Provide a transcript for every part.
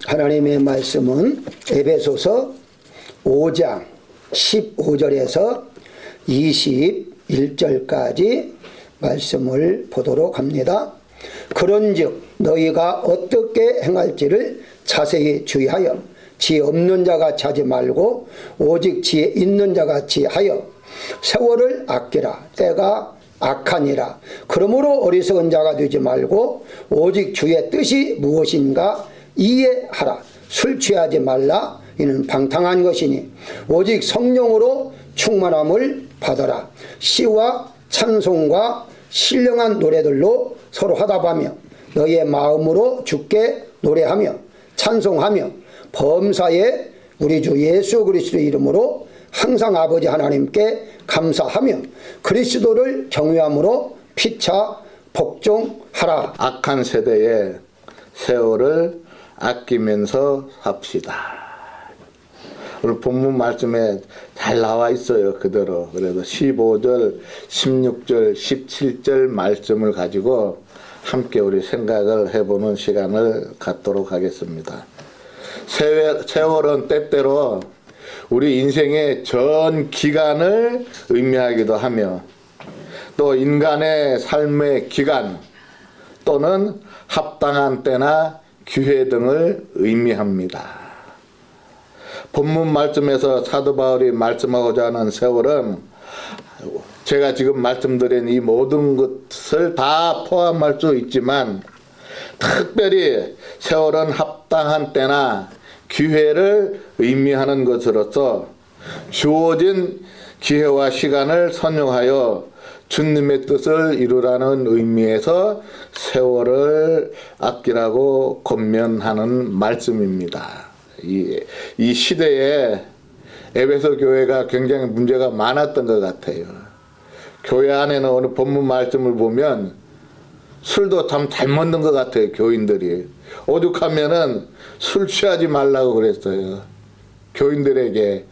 하나님의 말씀은 에베소서 5장 15절에서 21절까지 말씀을 보도록 합니다. 그런즉 너희가 어떻게 행할지를 자세히 주의하여 지혜 없는 자같이 하지 말고 오직 지혜 있는 자같이 하여 세월을 아끼라. 때가 악하니라. 그러므로 어리석은 자가 되지 말고 오직 주의 뜻이 무엇인가 이해하라. 술 취하지 말라. 이는 방탕한 것이니 오직 성령으로 충만함을 받아라. 시와 찬송과 신령한 노래들로 서로 화답하며 너희의 마음으로 주께 노래하며 찬송하며 범사에 우리 주 예수 그리스도 이름으로 항상 아버지 하나님께 감사하며 그리스도를 경외함으로 피차 복종하라. 악한 세대의 세월을 아끼면서 삽시다. 오늘 본문 말씀에 잘 나와 있어요. 그대로. 그래서 15절, 16절, 17절 말씀을 가지고 함께 우리 생각을 해보는 시간을 갖도록 하겠습니다. 세월은 때때로 우리 인생의 전 기간을 의미하기도 하며 또 인간의 삶의 기간 또는 합당한 때나 기회 등을 의미합니다. 본문 말씀에서 사도 바울이 말씀하고자 하는 세월은 제가 지금 말씀드린 이 모든 것을 다 포함할 수 있지만 특별히 세월은 합당한 때나 기회를 의미하는 것으로서 주어진 기회와 시간을 선용하여 주님의 뜻을 이루라는 의미에서 세월을 아끼라고 권면하는 말씀입니다. 이 시대에 에베소 교회가 굉장히 문제가 많았던 것 같아요. 교회 안에는 오늘 본문 말씀을 보면 술도 참 잘 먹는 것 같아요. 교인들이 오죽하면은 술 취하지 말라고 그랬어요. 교인들에게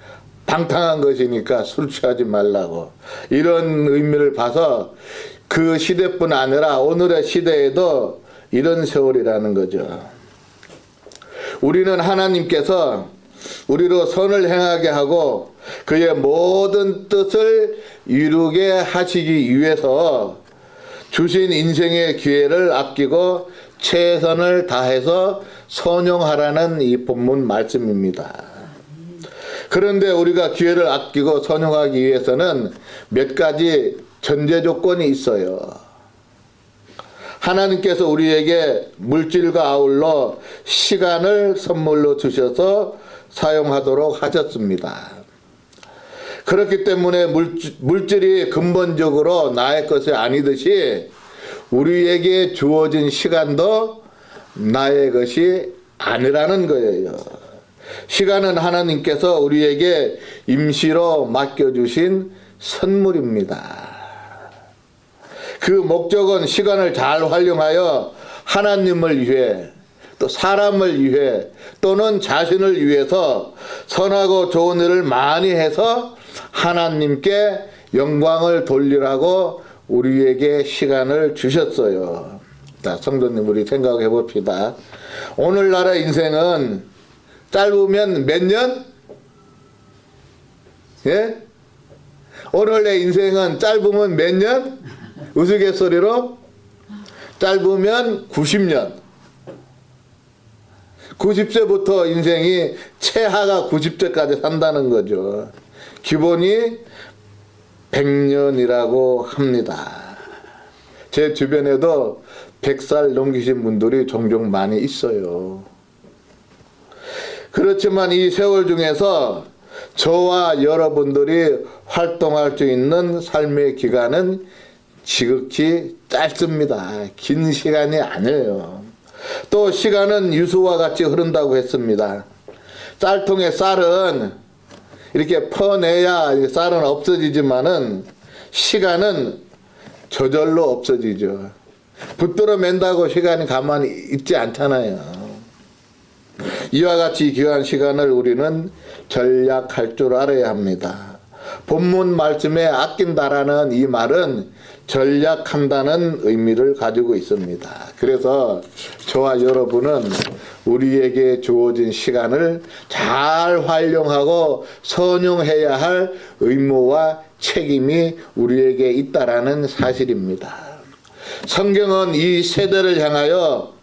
방탕한 것이니까 술 취하지 말라고. 이런 의미를 봐서 그 시대뿐 아니라 오늘의 시대에도 이런 세월이라는 거죠. 우리는 하나님께서 우리로 선을 행하게 하고 그의 모든 뜻을 이루게 하시기 위해서 주신 인생의 기회를 아끼고 최선을 다해서 선용하라는 이 본문 말씀입니다. 그런데 우리가 기회를 아끼고 선용하기 위해서는 몇 가지 전제 조건이 있어요. 하나님께서 우리에게 물질과 아울러 시간을 선물로 주셔서 사용하도록 하셨습니다. 그렇기 때문에 물질이 근본적으로 나의 것이 아니듯이 우리에게 주어진 시간도 나의 것이 아니라는 거예요. 시간은 하나님께서 우리에게 임시로 맡겨주신 선물입니다. 그 목적은 시간을 잘 활용하여 하나님을 위해 또 사람을 위해 또는 자신을 위해서 선하고 좋은 일을 많이 해서 하나님께 영광을 돌리라고 우리에게 시간을 주셨어요. 자, 성도님 우리 생각해 봅시다. 오늘날의 인생은 짧으면 몇 년? 예? 오늘의 인생은 짧으면 몇 년? 우스갯소리로 짧으면 90년. 90세부터 인생이 최하가 90세까지 산다는 거죠. 기본이 100년이라고 합니다. 제 주변에도 100살 넘기신 분들이 종종 많이 있어요. 그렇지만 이 세월 중에서 저와 여러분들이 활동할 수 있는 삶의 기간은 지극히 짧습니다. 긴 시간이 아니에요. 또 시간은 유수와 같이 흐른다고 했습니다. 쌀통에 쌀은 이렇게 퍼내야 쌀은 없어지지만은 시간은 저절로 없어지죠. 붙들어 맨다고 시간이 가만히 있지 않잖아요. 이와 같이 귀한 시간을 우리는 전략할 줄 알아야 합니다. 본문 말씀에 아낀다라는 이 말은 전략한다는 의미를 가지고 있습니다. 그래서 저와 여러분은 우리에게 주어진 시간을 잘 활용하고 선용해야 할 의무와 책임이 우리에게 있다라는 사실입니다. 성경은 이 세대를 향하여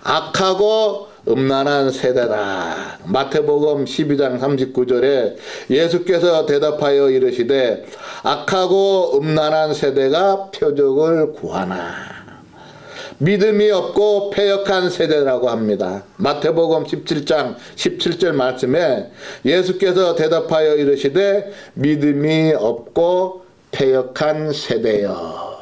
악하고 음란한 세대다. 마태복음 12장 39절에 예수께서 대답하여 이르시되 악하고 음란한 세대가 표적을 구하나. 믿음이 없고 패역한 세대라고 합니다. 마태복음 17장 17절 말씀에 예수께서 대답하여 이르시되 믿음이 없고 패역한 세대여.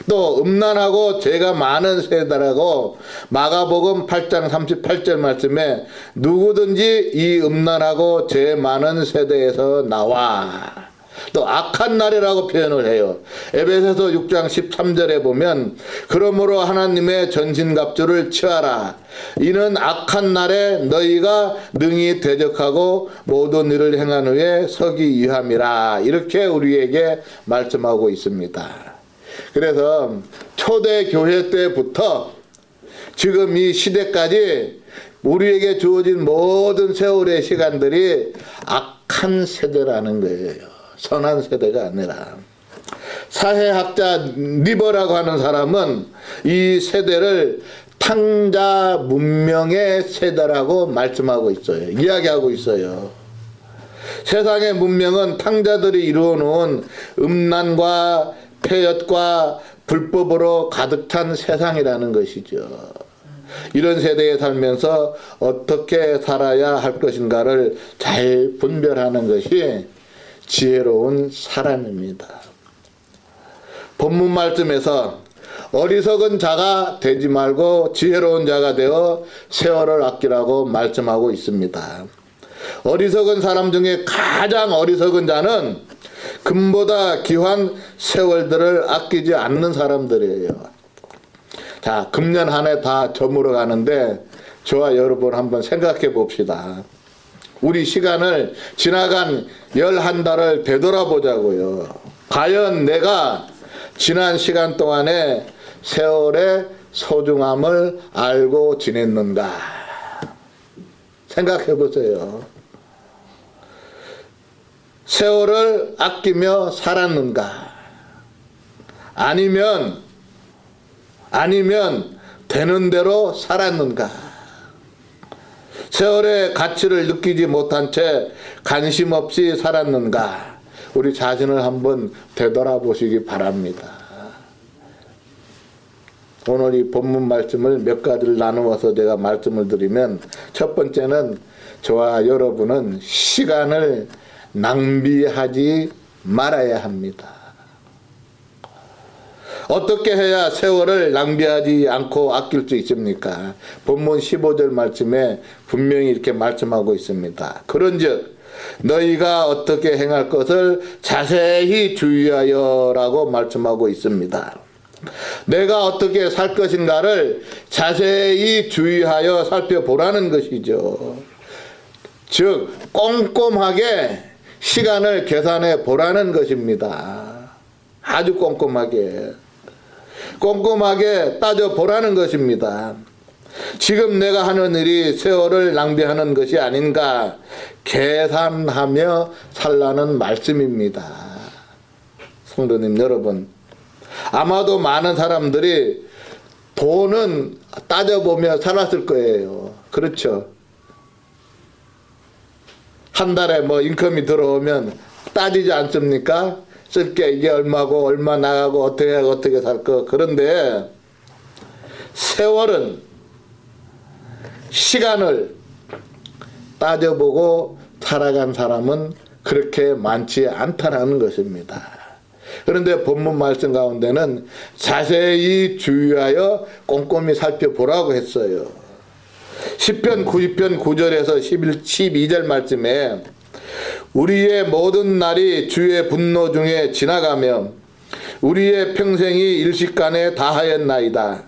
또 음란하고 죄가 많은 세대라고 마가복음 8장 38절 말씀에 누구든지 이 음란하고 죄 많은 세대에서 나와. 또 악한 날이라고 표현을 해요. 에베소서 6장 13절에 보면 그러므로 하나님의 전신갑주를 취하라. 이는 악한 날에 너희가 능히 대적하고 모든 일을 행한 후에 서기 위함이라. 이렇게 우리에게 말씀하고 있습니다. 그래서 초대교회 때부터 지금 이 시대까지 우리에게 주어진 모든 세월의 시간들이 악한 세대라는 거예요. 선한 세대가 아니라. 사회학자 니버라고 하는 사람은 이 세대를 탕자 문명의 세대라고 말씀하고 있어요. 이야기하고 있어요. 세상의 문명은 탕자들이 이루어놓은 음란과 폐역과 불법으로 가득 찬 세상이라는 것이죠. 이런 세대에 살면서 어떻게 살아야 할 것인가를 잘 분별하는 것이 지혜로운 사람입니다. 본문 말씀에서 어리석은 자가 되지 말고 지혜로운 자가 되어 세월을 아끼라고 말씀하고 있습니다. 어리석은 사람 중에 가장 어리석은 자는 금보다 귀한 세월들을 아끼지 않는 사람들이에요. 자, 금년 한 해 다 저물어 가는데 저와 여러분 한번 생각해 봅시다. 우리 시간을 지나간 11달을 되돌아보자고요. 과연 내가 지난 시간 동안에 세월의 소중함을 알고 지냈는가? 생각해 보세요. 세월을 아끼며 살았는가? 아니면 되는 대로 살았는가? 세월의 가치를 느끼지 못한 채 관심 없이 살았는가? 우리 자신을 한번 되돌아보시기 바랍니다. 오늘 이 본문 말씀을 몇 가지를 나누어서 제가 말씀을 드리면 첫 번째는 저와 여러분은 시간을 낭비하지 말아야 합니다. 어떻게 해야 세월을 낭비하지 않고 아낄 수 있습니까? 본문 15절 말씀에 분명히 이렇게 말씀하고 있습니다. 그런즉 너희가 어떻게 행할 것을 자세히 주의하여 라고 말씀하고 있습니다. 내가 어떻게 살 것인가를 자세히 주의하여 살펴보라는 것이죠. 즉 꼼꼼하게 시간을 계산해 보라는 것입니다. 아주 꼼꼼하게 따져보라는 것입니다. 지금 내가 하는 일이 세월을 낭비하는 것이 아닌가 계산하며 살라는 말씀입니다. 성도님 여러분, 아마도 많은 사람들이 돈은 따져보며 살았을 거예요. 그렇죠? 한 달에 뭐 인컴이 들어오면 따지지 않습니까? 쓸 게 이게 얼마고 얼마 나가고 어떻게 살 거. 그런데 세월은 시간을 따져보고 살아간 사람은 그렇게 많지 않다는 것입니다. 그런데 본문 말씀 가운데는 자세히 주의하여 꼼꼼히 살펴보라고 했어요. 시편 90편 9절에서 12절 말씀에 우리의 모든 날이 주의 분노 중에 지나가며 우리의 평생이 일식간에 다하였나이다.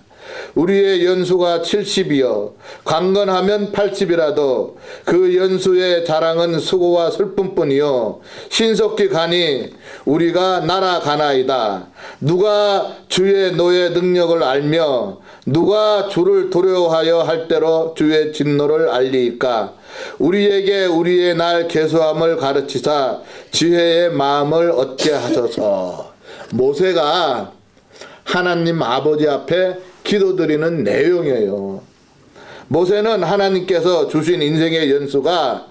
우리의 연수가 70이요 강건하면 80이라도 그 연수의 자랑은 수고와 슬픔뿐이요 신속히 가니 우리가 날아가나이다. 누가 주의 노의 능력을 알며 누가 주를 두려워하여 할 때로 주의 진노를 알리이까. 우리에게 우리의 날 계수함을 가르치사 지혜의 마음을 얻게 하소서. 모세가 하나님 아버지 앞에 기도드리는 내용이에요. 모세는 하나님께서 주신 인생의 연수가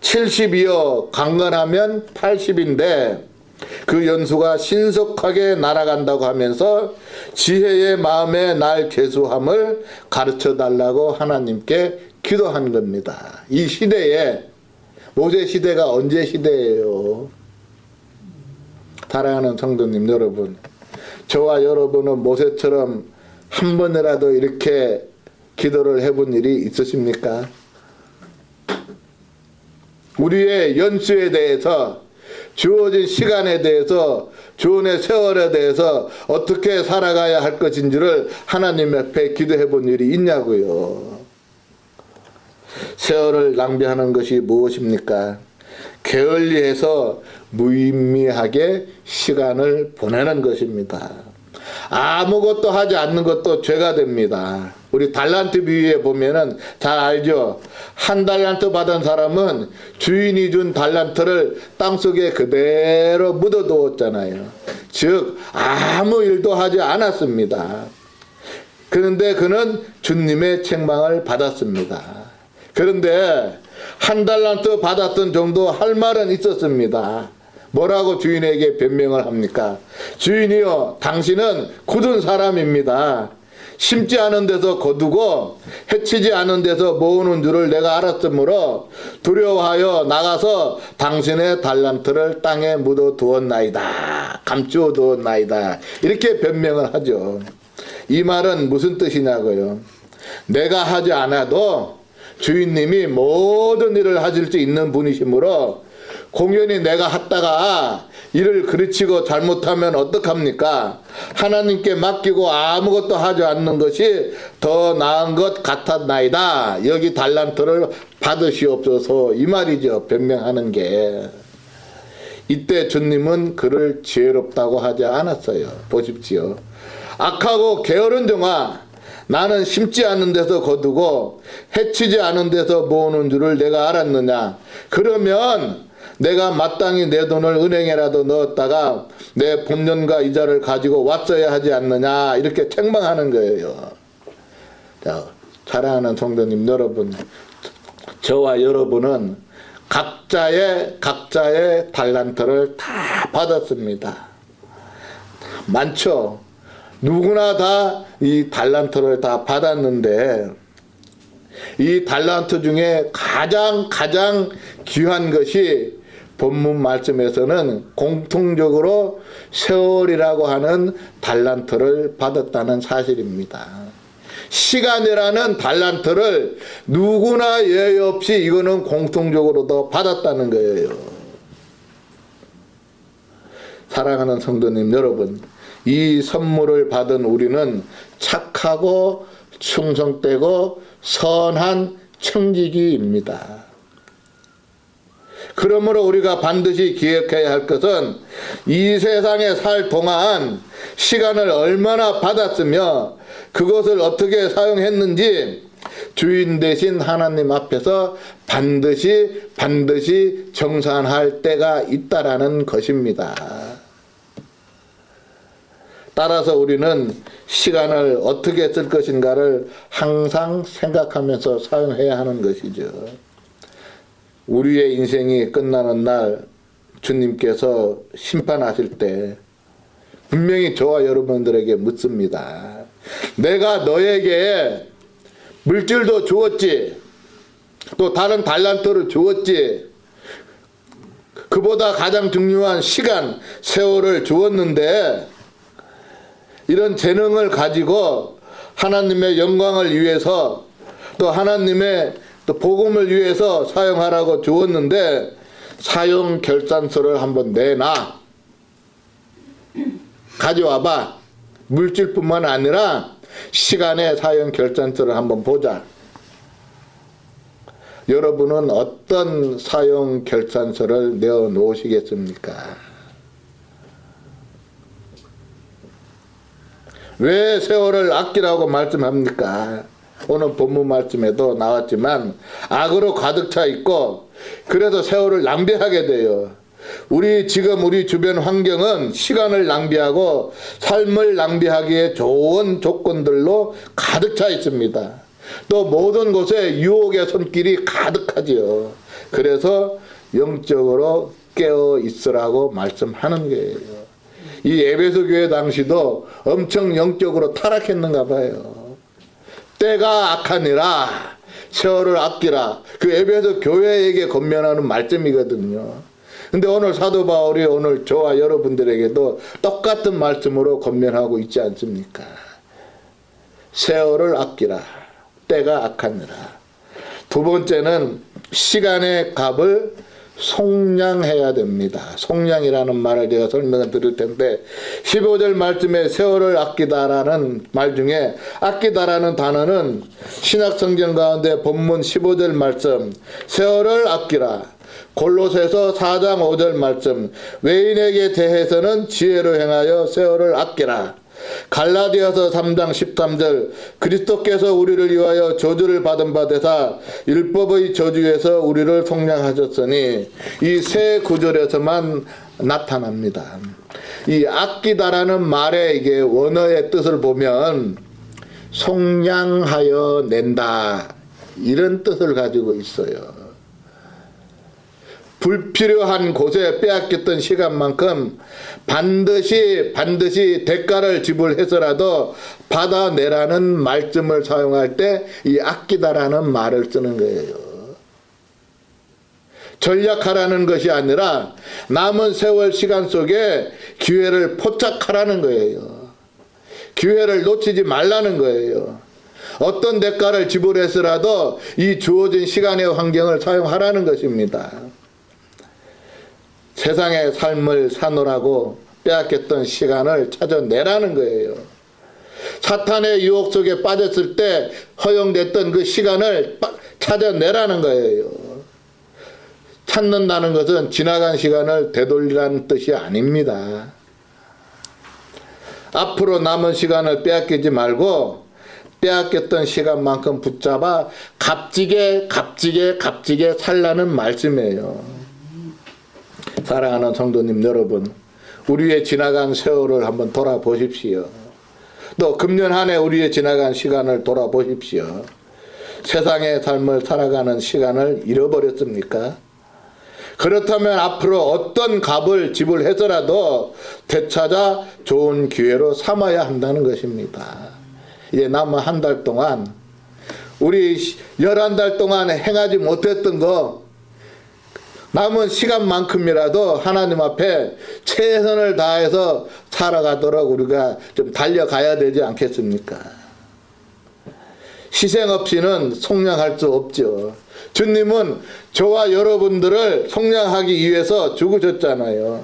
70이요 강건하면 80인데 그 연수가 신속하게 날아간다고 하면서 지혜의 마음의 날 계수함을 가르쳐 달라고 하나님께 기도한 겁니다. 이 시대에 모세 시대가 언제 시대예요? 사랑하는 성도님 여러분, 저와 여러분은 모세처럼 한 번이라도 이렇게 기도를 해본 일이 있으십니까? 우리의 연수에 대해서, 주어진 시간에 대해서, 주어진 세월에 대해서 어떻게 살아가야 할 것인지를 하나님 앞에 기도해 본 일이 있냐고요. 세월을 낭비하는 것이 무엇입니까? 게을리해서 무의미하게 시간을 보내는 것입니다. 아무것도 하지 않는 것도 죄가 됩니다. 우리 달란트 비유에 보면은 잘 알죠. 한 달란트 받은 사람은 주인이 준 달란트를 땅속에 그대로 묻어두었잖아요. 즉 아무 일도 하지 않았습니다. 그런데 그는 주님의 책망을 받았습니다. 그런데 한 달란트 받았던 정도 할 말은 있었습니다. 뭐라고 주인에게 변명을 합니까? 주인이요, 당신은 굳은 사람입니다. 심지 않은 데서 거두고 해치지 않은 데서 모으는 줄을 내가 알았으므로 두려워하여 나가서 당신의 달란트를 땅에 묻어 두었나이다. 감추어 두었나이다. 이렇게 변명을 하죠. 이 말은 무슨 뜻이냐고요? 내가 하지 않아도 주인님이 모든 일을 하실 수 있는 분이시므로 공연히 내가 했다가 일을 그르치고 잘못하면 어떡합니까? 하나님께 맡기고 아무것도 하지 않는 것이 더 나은 것 같았나이다. 여기 달란트를 받으시옵소서. 이 말이죠. 변명하는 게. 이때 주님은 그를 지혜롭다고 하지 않았어요. 보십시오. 악하고 게으른 종아, 나는 심지 않은 데서 거두고 해치지 않은 데서 모으는 줄을 내가 알았느냐? 그러면 내가 마땅히 내 돈을 은행에라도 넣었다가 내 본년과 이자를 가지고 왔어야 하지 않느냐? 이렇게 책망하는 거예요. 자, 사랑하는 성도님 여러분, 저와 여러분은 각자의 달란트를 다 받았습니다. 많죠? 누구나 다 이 달란트를 다 받았는데 이 달란트 중에 가장 귀한 것이 본문 말씀에서는 공통적으로 세월이라고 하는 달란트를 받았다는 사실입니다. 시간이라는 달란트를 누구나 예외 없이 이거는 공통적으로 받았다는 거예요. 사랑하는 성도님 여러분, 이 선물을 받은 우리는 착하고 충성되고 선한 청지기입니다. 그러므로 우리가 반드시 기억해야 할 것은 이 세상에 살 동안 시간을 얼마나 받았으며 그것을 어떻게 사용했는지 주인 되신 하나님 앞에서 반드시 정산할 때가 있다라는 것입니다. 따라서 우리는 시간을 어떻게 쓸 것인가를 항상 생각하면서 사용해야 하는 것이죠. 우리의 인생이 끝나는 날 주님께서 심판하실 때 분명히 저와 여러분들에게 묻습니다. 내가 너에게 물질도 주었지, 또 다른 달란트를 주었지, 그보다 가장 중요한 시간, 세월을 주었는데 이런 재능을 가지고 하나님의 영광을 위해서 또 하나님의 또 복음을 위해서 사용하라고 주었는데 사용 결산서를 한번 내놔. 가져와봐. 물질뿐만 아니라 시간의 사용 결산서를 한번 보자. 여러분은 어떤 사용 결산서를 내어 놓으시겠습니까? 왜 세월을 아끼라고 말씀합니까? 오늘 본문 말씀에도 나왔지만 악으로 가득 차 있고 그래서 세월을 낭비하게 돼요. 우리 주변 환경은 시간을 낭비하고 삶을 낭비하기에 좋은 조건들로 가득 차 있습니다. 또 모든 곳에 유혹의 손길이 가득하지요. 그래서 영적으로 깨어 있으라고 말씀하는 거예요. 이 에베소 교회 당시도 엄청 영적으로 타락했는가 봐요. 때가 악하니라 세월을 아끼라. 그 에베소 교회에게 권면하는 말씀이거든요. 근데 오늘 사도 바울이 오늘 저와 여러분들에게도 똑같은 말씀으로 권면하고 있지 않습니까? 세월을 아끼라. 때가 악하니라. 두 번째는 시간의 값을 속량해야 됩니다. 속량이라는 말을 제가 설명을 드릴 텐데 15절 말씀에 세월을 아끼다라는 말 중에 아끼다라는 단어는 신약성경 가운데 본문 15절 말씀 세월을 아끼라. 골로새서 4장 5절 말씀 외인에게 대해서는 지혜로 행하여 세월을 아끼라. 갈라디아서 3장 13절 그리스도께서 우리를 위하여 저주를 받은 바 되사 율법의 저주에서 우리를 속량하셨으니 이 세 구절에서만 나타납니다. 이 아끼다라는 말의 이게 원어의 뜻을 보면 속량하여 낸다 이런 뜻을 가지고 있어요. 불필요한 곳에 빼앗겼던 시간만큼 반드시 대가를 지불해서라도 받아내라는 말씀을 사용할 때 이 아끼다라는 말을 쓰는 거예요. 전략하라는 것이 아니라 남은 세월 시간 속에 기회를 포착하라는 거예요. 기회를 놓치지 말라는 거예요. 어떤 대가를 지불해서라도 이 주어진 시간의 환경을 사용하라는 것입니다. 세상의 삶을 사노라고 빼앗겼던 시간을 찾아내라는 거예요. 사탄의 유혹 속에 빠졌을 때 허용됐던 그 시간을 찾아내라는 거예요. 찾는다는 것은 지나간 시간을 되돌리라는 뜻이 아닙니다. 앞으로 남은 시간을 빼앗기지 말고 빼앗겼던 시간만큼 붙잡아 값지게 살라는 말씀이에요. 사랑하는 성도님 여러분, 우리의 지나간 세월을 한번 돌아보십시오. 또 금년 한 해 우리의 지나간 시간을 돌아보십시오. 세상의 삶을 살아가는 시간을 잃어버렸습니까? 그렇다면 앞으로 어떤 값을 지불해서라도 되찾아 좋은 기회로 삼아야 한다는 것입니다. 이제 남은 한 달 동안 우리 11달 동안 행하지 못했던 거 남은 시간만큼이라도 하나님 앞에 최선을 다해서 살아가도록 우리가 좀 달려가야 되지 않겠습니까? 희생 없이는 속량할 수 없죠. 주님은 저와 여러분들을 속량하기 위해서 죽으셨잖아요.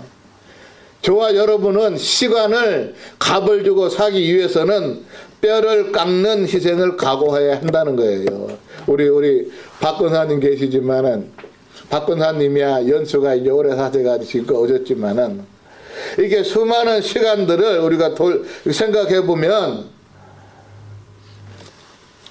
저와 여러분은 시간을 값을 주고 사기 위해서는 뼈를 깎는 희생을 각오해야 한다는 거예요. 우리 박근사님 계시지만은 박근사님이야 연수가 이제 오래 사셔가지고 오셨지만은 이게 수많은 시간들을 우리가 생각해 보면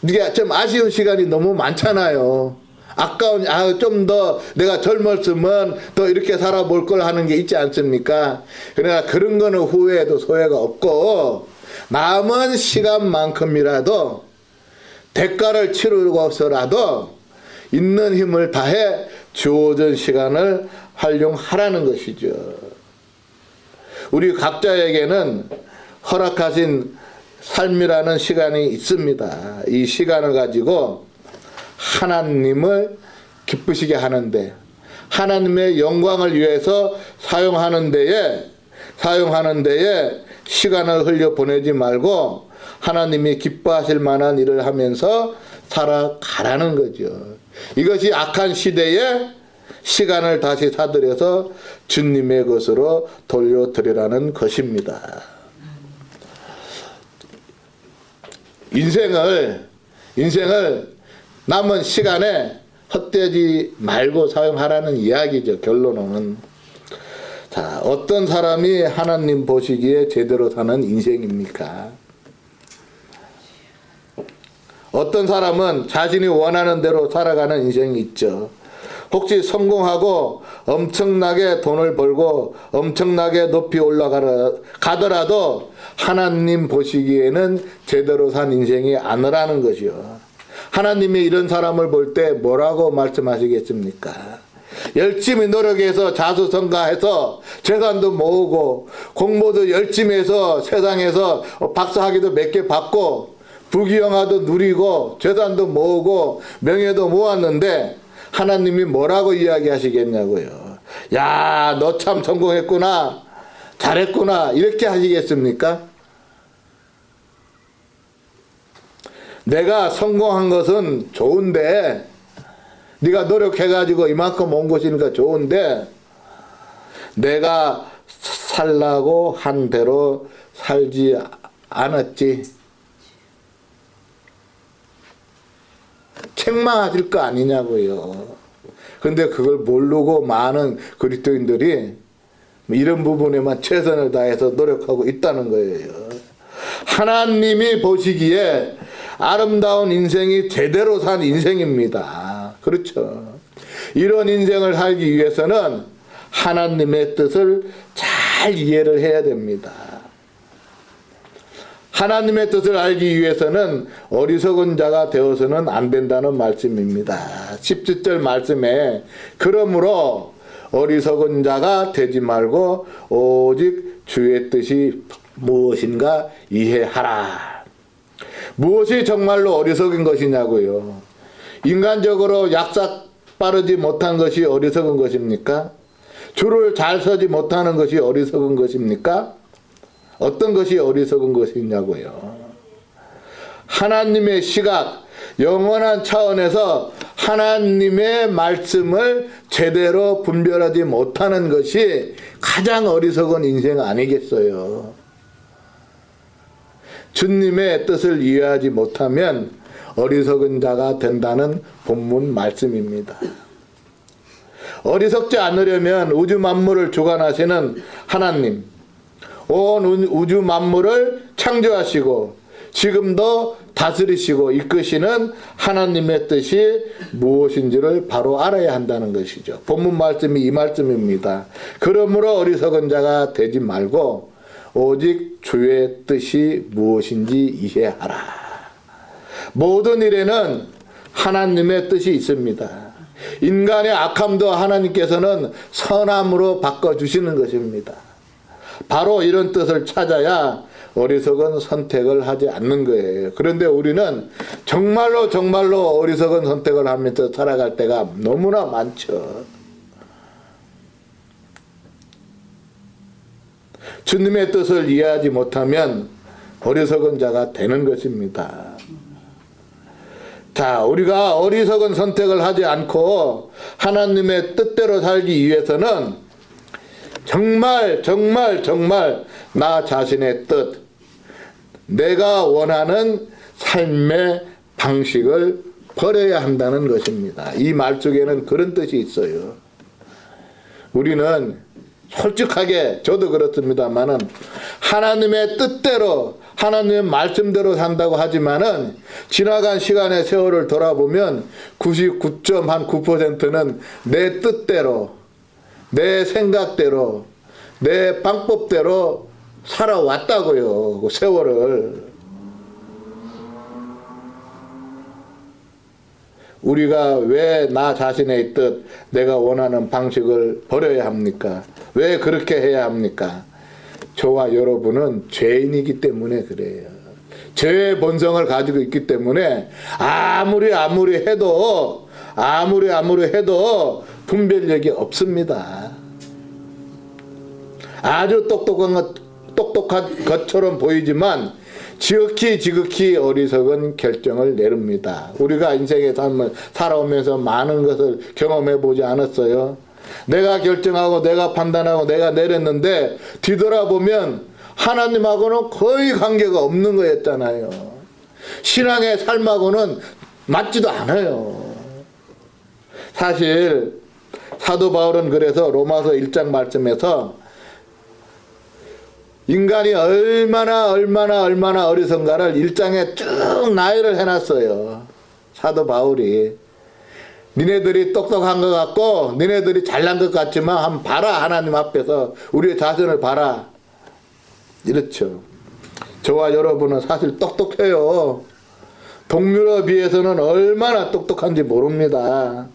이게 좀 아쉬운 시간이 너무 많잖아요. 아까운 좀 더 내가 젊었으면 더 이렇게 살아볼 걸 하는 게 있지 않습니까? 그러나 그런 거는 후회해도 소용가 없고 남은 시간만큼이라도 대가를 치르고서라도 있는 힘을 다해 주어진 시간을 활용하라는 것이죠. 우리 각자에게는 허락하신 삶이라는 시간이 있습니다. 이 시간을 가지고 하나님을 기쁘시게 하는데 하나님의 영광을 위해서 사용하는 데에 시간을 흘려 보내지 말고 하나님이 기뻐하실 만한 일을 하면서 살아가라는 거죠. 이것이 악한 시대에 시간을 다시 사들여서 주님의 것으로 돌려드리라는 것입니다. 인생을 남은 시간에 헛되지 말고 사용하라는 이야기죠. 결론은. 자, 어떤 사람이 하나님 보시기에 제대로 사는 인생입니까? 어떤 사람은 자신이 원하는 대로 살아가는 인생이 있죠. 혹시 성공하고 엄청나게 돈을 벌고 엄청나게 높이 올라가더라도 하나님 보시기에는 제대로 산 인생이 아니라는 것이요. 하나님이 이런 사람을 볼 때 뭐라고 말씀하시겠습니까? 열심히 노력해서 자수성가해서 재산도 모으고 공부도 열심히 해서 세상에서 박사학위도 몇 개 받고 부귀영화도 누리고 재산도 모으고 명예도 모았는데 하나님이 뭐라고 이야기하시겠냐고요. 야, 너 참 성공했구나, 잘했구나, 이렇게 하시겠습니까? 내가 성공한 것은 좋은데, 네가 노력해가지고 이만큼 온 것이니까 좋은데, 내가 살라고 한 대로 살지 않았지. 책망하실 거 아니냐고요. 근데 그걸 모르고 많은 그리스도인들이 이런 부분에만 최선을 다해서 노력하고 있다는 거예요. 하나님이 보시기에 아름다운 인생이 제대로 산 인생입니다. 그렇죠. 이런 인생을 살기 위해서는 하나님의 뜻을 잘 이해를 해야 됩니다. 하나님의 뜻을 알기 위해서는 어리석은 자가 되어서는 안 된다는 말씀입니다. 17절 말씀에 그러므로 어리석은 자가 되지 말고 오직 주의 뜻이 무엇인가 이해하라. 무엇이 정말로 어리석은 것이냐고요. 인간적으로 약삭 빠르지 못한 것이 어리석은 것입니까? 줄을 잘 서지 못하는 것이 어리석은 것입니까? 어떤 것이 어리석은 것이냐고요. 하나님의 시각, 영원한 차원에서 하나님의 말씀을 제대로 분별하지 못하는 것이 가장 어리석은 인생 아니겠어요. 주님의 뜻을 이해하지 못하면 어리석은 자가 된다는 본문 말씀입니다. 어리석지 않으려면 우주 만물을 주관하시는 하나님, 온 우주 만물을 창조하시고 지금도 다스리시고 이끄시는 하나님의 뜻이 무엇인지를 바로 알아야 한다는 것이죠. 본문 말씀이 이 말씀입니다. 그러므로 어리석은 자가 되지 말고 오직 주의 뜻이 무엇인지 이해하라. 모든 일에는 하나님의 뜻이 있습니다. 인간의 악함도 하나님께서는 선함으로 바꿔주시는 것입니다. 바로 이런 뜻을 찾아야 어리석은 선택을 하지 않는 거예요. 그런데 우리는 정말로 어리석은 선택을 하면서 살아갈 때가 너무나 많죠. 주님의 뜻을 이해하지 못하면 어리석은 자가 되는 것입니다. 자, 우리가 어리석은 선택을 하지 않고 하나님의 뜻대로 살기 위해서는 정말 나 자신의 뜻, 내가 원하는 삶의 방식을 버려야 한다는 것입니다. 이 말 속에는 그런 뜻이 있어요. 우리는 솔직하게, 저도 그렇습니다만은 하나님의 뜻대로 하나님의 말씀대로 산다고 하지만은 지나간 시간의 세월을 돌아보면 99.9%는 내 뜻대로, 내 생각대로, 내 방법대로 살아왔다고요. 그 세월을. 우리가 왜 나 자신의 뜻, 내가 원하는 방식을 버려야 합니까? 왜 그렇게 해야 합니까? 저와 여러분은 죄인이기 때문에 그래요. 죄의 본성을 가지고 있기 때문에 아무리 해도 분별력이 없습니다. 아주 똑똑한 것처럼 보이지만 지극히 어리석은 결정을 내립니다. 우리가 인생의 삶을 살아오면서 많은 것을 경험해 보지 않았어요? 내가 결정하고 내가 판단하고 내가 내렸는데 뒤돌아보면 하나님하고는 거의 관계가 없는 거였잖아요. 신앙의 삶하고는 맞지도 않아요. 사실 사도 바울은 그래서 로마서 1장 말씀에서 인간이 얼마나 어리석은가를 1장에 쭉 나열을 해놨어요. 사도 바울이. 니네들이 똑똑한 것 같고 니네들이 잘난 것 같지만 한번 봐라. 하나님 앞에서 우리의 자신을 봐라. 이렇죠. 저와 여러분은 사실 똑똑해요. 동물에 비해서는 얼마나 똑똑한지 모릅니다.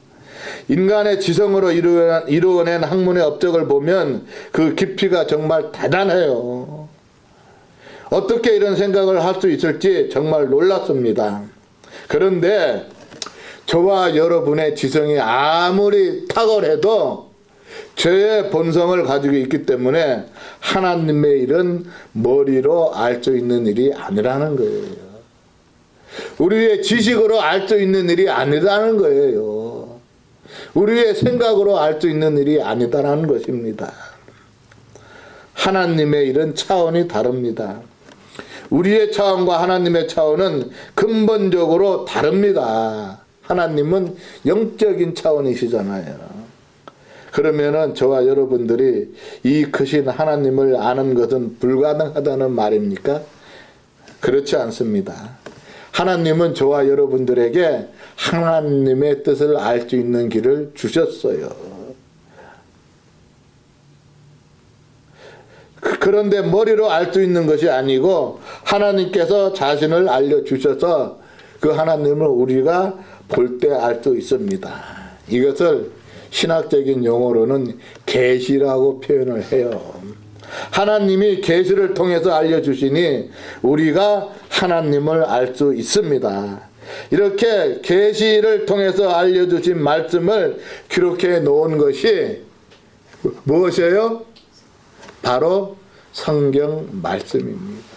인간의 지성으로 이루어낸 학문의 업적을 보면 그 깊이가 정말 대단해요. 어떻게 이런 생각을 할 수 있을지 정말 놀랐습니다. 그런데 저와 여러분의 지성이 아무리 탁월해도 죄의 본성을 가지고 있기 때문에 하나님의 일은 머리로 알 수 있는 일이 아니라는 거예요. 우리의 지식으로 알 수 있는 일이 아니라는 거예요. 우리의 생각으로 알 수 있는 일이 아니다라는 것입니다. 하나님의 일은 차원이 다릅니다. 우리의 차원과 하나님의 차원은 근본적으로 다릅니다. 하나님은 영적인 차원이시잖아요. 그러면은 저와 여러분들이 이 크신 하나님을 아는 것은 불가능하다는 말입니까? 그렇지 않습니다. 하나님은 저와 여러분들에게 하나님의 뜻을 알 수 있는 길을 주셨어요. 그런데 머리로 알 수 있는 것이 아니고 하나님께서 자신을 알려주셔서 그 하나님을 우리가 볼 때 알 수 있습니다. 이것을 신학적인 용어로는 계시라고 표현을 해요. 하나님이 계시를 통해서 알려주시니 우리가 하나님을 알 수 있습니다. 이렇게 계시를 통해서 알려주신 말씀을 기록해 놓은 것이 무엇이에요? 바로 성경 말씀입니다.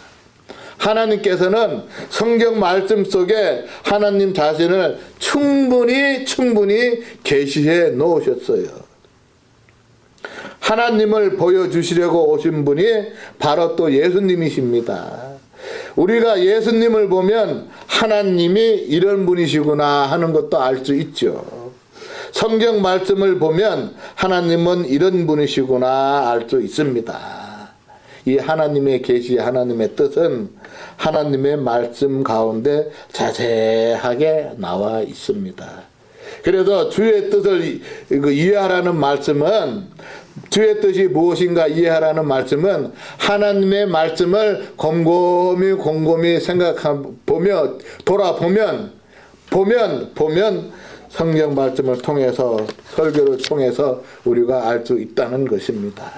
하나님께서는 성경 말씀 속에 하나님 자신을 충분히 계시해 놓으셨어요. 하나님을 보여주시려고 오신 분이 바로 또 예수님이십니다. 우리가 예수님을 보면 하나님이 이런 분이시구나 하는 것도 알 수 있죠. 성경 말씀을 보면 하나님은 이런 분이시구나 알 수 있습니다. 이 하나님의 계시, 하나님의 뜻은 하나님의 말씀 가운데 자세하게 나와 있습니다. 그래서 주의 뜻을 이해하라는 말씀은, 주의 뜻이 무엇인가 이해하라는 말씀은 하나님의 말씀을 곰곰이 생각해보며 돌아보면 성경 말씀을 통해서, 설교를 통해서 우리가 알 수 있다는 것입니다.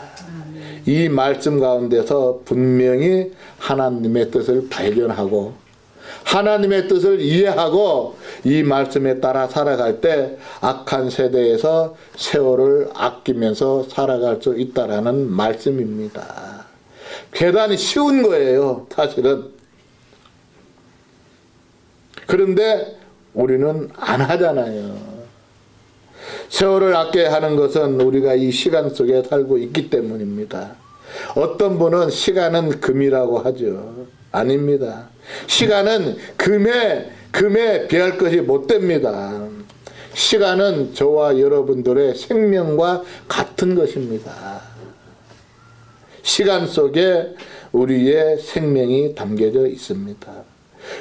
이 말씀 가운데서 분명히 하나님의 뜻을 발견하고 하나님의 뜻을 이해하고 이 말씀에 따라 살아갈 때 악한 세대에서 세월을 아끼면서 살아갈 수 있다라는 말씀입니다. 대단히 쉬운 거예요, 사실은. 그런데 우리는 안 하잖아요. 세월을 아껴야 하는 것은 우리가 이 시간 속에 살고 있기 때문입니다. 어떤 분은 시간은 금이라고 하죠. 아닙니다. 시간은 금에 비할 것이 못 됩니다. 시간은 저와 여러분들의 생명과 같은 것입니다. 시간 속에 우리의 생명이 담겨져 있습니다.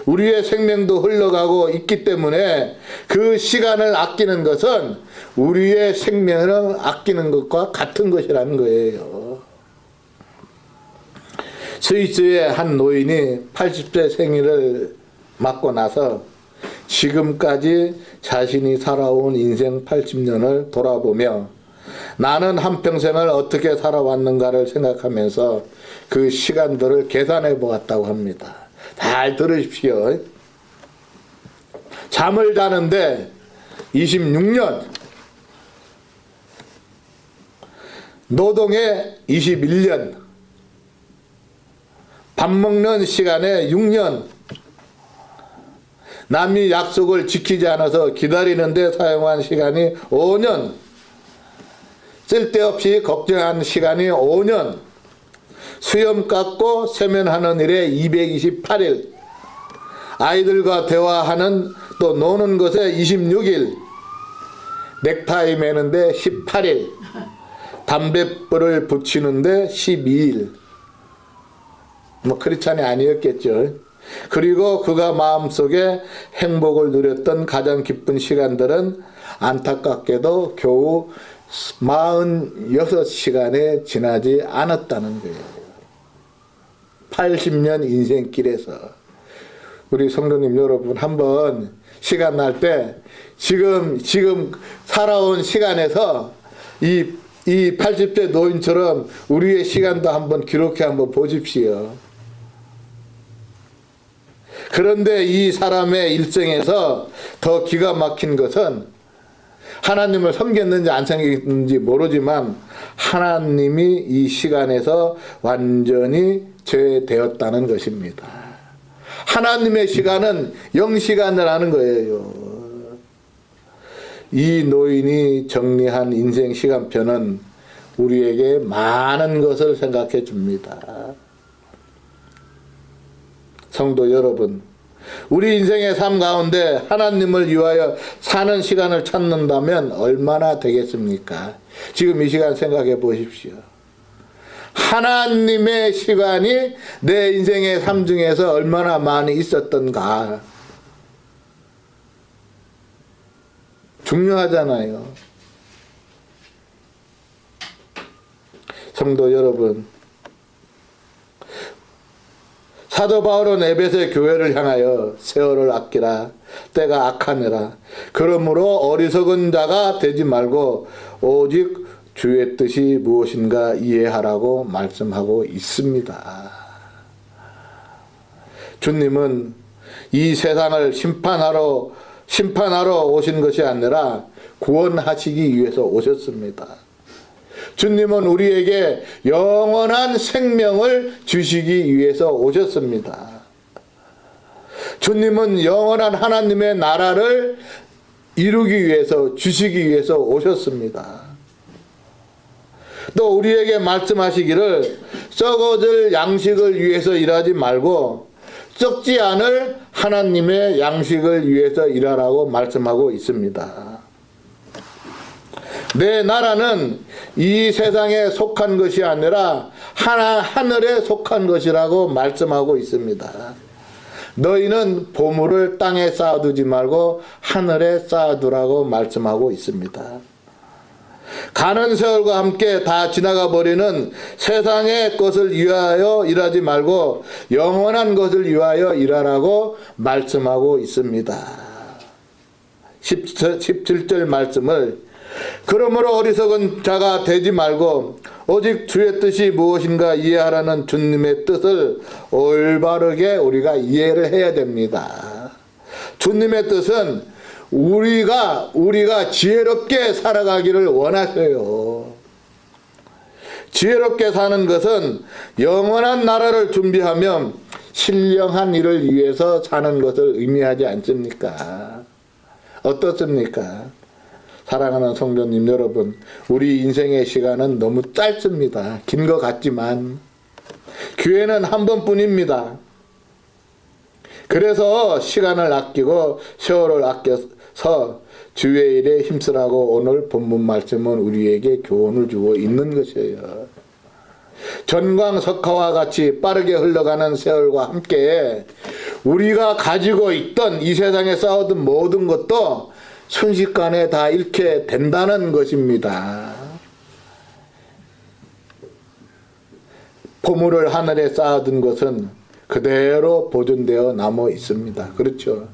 우리의 생명도 흘러가고 있기 때문에 그 시간을 아끼는 것은 우리의 생명을 아끼는 것과 같은 것이라는 거예요. 스위스의 한 노인이 80세 생일을 맞고 나서 지금까지 자신이 살아온 인생 80년을 돌아보며 나는 한평생을 어떻게 살아왔는가를 생각하면서 그 시간들을 계산해 보았다고 합니다. 잘 들으십시오. 잠을 자는데 26년, 노동에 21년, 밥 먹는 시간에 6년, 남이 약속을 지키지 않아서 기다리는데 사용한 시간이 5년, 쓸데없이 걱정한 시간이 5년, 수염 깎고 세면하는 일에 228일, 아이들과 대화하는 또 노는 것에 26일, 넥타이 매는데 18일, 담뱃불을 붙이는데 12일. 뭐 크리스찬이 아니었겠죠. 그리고 그가 마음속에 행복을 누렸던 가장 기쁜 시간들은 안타깝게도 겨우 46시간에 지나지 않았다는 거예요. 80년 인생길에서. 우리 성도님 여러분, 한번 시간 날 때 지금 살아온 시간에서 이 80대 노인처럼 우리의 시간도 한번 기록해 한번 보십시오. 그런데 이 사람의 일생에서 더 기가 막힌 것은 하나님을 섬겼는지 안 섬겼는지 모르지만 하나님이 이 시간에서 완전히 제외되었다는 것입니다. 하나님의 시간은 0시간을 거예요. 이 노인이 정리한 인생 시간표는 우리에게 많은 것을 생각해 줍니다. 성도 여러분, 우리 인생의 삶 가운데 하나님을 위하여 사는 시간을 찾는다면 얼마나 되겠습니까? 지금 이 시간 생각해 보십시오. 하나님의 시간이 내 인생의 삶 중에서 얼마나 많이 있었던가. 중요하잖아요. 성도 여러분, 사도 바울은 에베소 교회를 향하여 세월을 아끼라, 때가 악하니라. 그러므로 어리석은 자가 되지 말고 오직 주의 뜻이 무엇인가 이해하라고 말씀하고 있습니다. 주님은 이 세상을 심판하러 오신 것이 아니라 구원하시기 위해서 오셨습니다. 주님은 우리에게 영원한 생명을 주시기 위해서 오셨습니다. 주님은 영원한 하나님의 나라를 이루기 위해서, 주시기 위해서 오셨습니다. 또 우리에게 말씀하시기를 썩어질 양식을 위해서 일하지 말고 썩지 않을 하나님의 양식을 위해서 일하라고 말씀하고 있습니다. 내 나라는 이 세상에 속한 것이 아니라 하늘에 속한 것이라고 말씀하고 있습니다. 너희는 보물을 땅에 쌓아두지 말고 하늘에 쌓아두라고 말씀하고 있습니다. 가는 세월과 함께 다 지나가 버리는 세상의 것을 위하여 일하지 말고 영원한 것을 위하여 일하라고 말씀하고 있습니다. 17절 말씀을 그러므로 어리석은 자가 되지 말고 오직 주의 뜻이 무엇인가 이해하라는 주님의 뜻을 올바르게 우리가 이해를 해야 됩니다. 주님의 뜻은 우리가 지혜롭게 살아가기를 원하세요. 지혜롭게 사는 것은 영원한 나라를 준비하며 신령한 일을 위해서 사는 것을 의미하지 않습니까? 어떻습니까? 사랑하는 성도님 여러분, 우리 인생의 시간은 너무 짧습니다. 긴 것 같지만 기회는 한 번뿐입니다. 그래서 시간을 아끼고 세월을 아껴서 주의 일에 힘쓰라고 오늘 본문 말씀은 우리에게 교훈을 주고 있는 것이에요. 전광석화와 같이 빠르게 흘러가는 세월과 함께 우리가 가지고 있던 이 세상에 쌓아둔 모든 것도 순식간에 다 잃게 된다는 것입니다. 보물을 하늘에 쌓아둔 것은 그대로 보존되어 남아 있습니다. 그렇죠.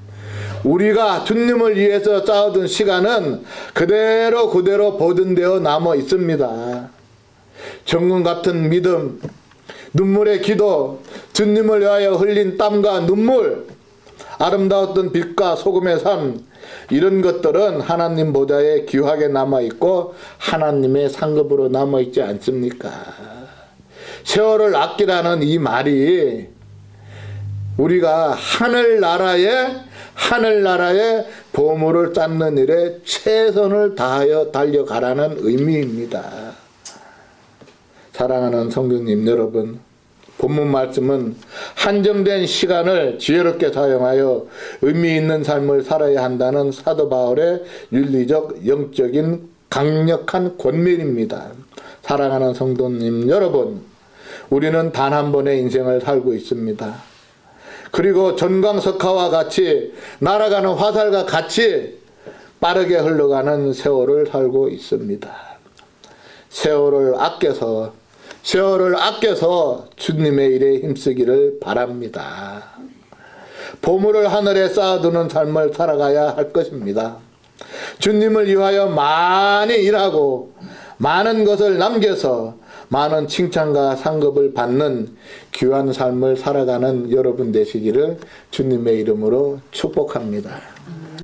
우리가 주님을 위해서 쌓아둔 시간은 그대로 보존되어 남아 있습니다. 정금 같은 믿음, 눈물의 기도, 주님을 위하여 흘린 땀과 눈물, 아름다웠던 빛과 소금의 삶, 이런 것들은 하나님 보좌에 귀하게 남아있고 하나님의 상급으로 남아있지 않습니까? 세월을 아끼라는 이 말이 우리가 하늘나라에 보물을 쌓는 일에 최선을 다하여 달려가라는 의미입니다. 사랑하는 성도님 여러분, 본문 말씀은 한정된 시간을 지혜롭게 사용하여 의미 있는 삶을 살아야 한다는 사도 바울의 윤리적, 영적인 강력한 권면입니다. 사랑하는 성도님 여러분, 우리는 단 한 번의 인생을 살고 있습니다. 그리고 전광석화와 같이 날아가는 화살과 같이 빠르게 흘러가는 세월을 살고 있습니다. 세월을 아껴서 주님의 일에 힘쓰기를 바랍니다. 보물을 하늘에 쌓아두는 삶을 살아가야 할 것입니다. 주님을 위하여 많이 일하고 많은 것을 남겨서 많은 칭찬과 상급을 받는 귀한 삶을 살아가는 여러분 되시기를 주님의 이름으로 축복합니다.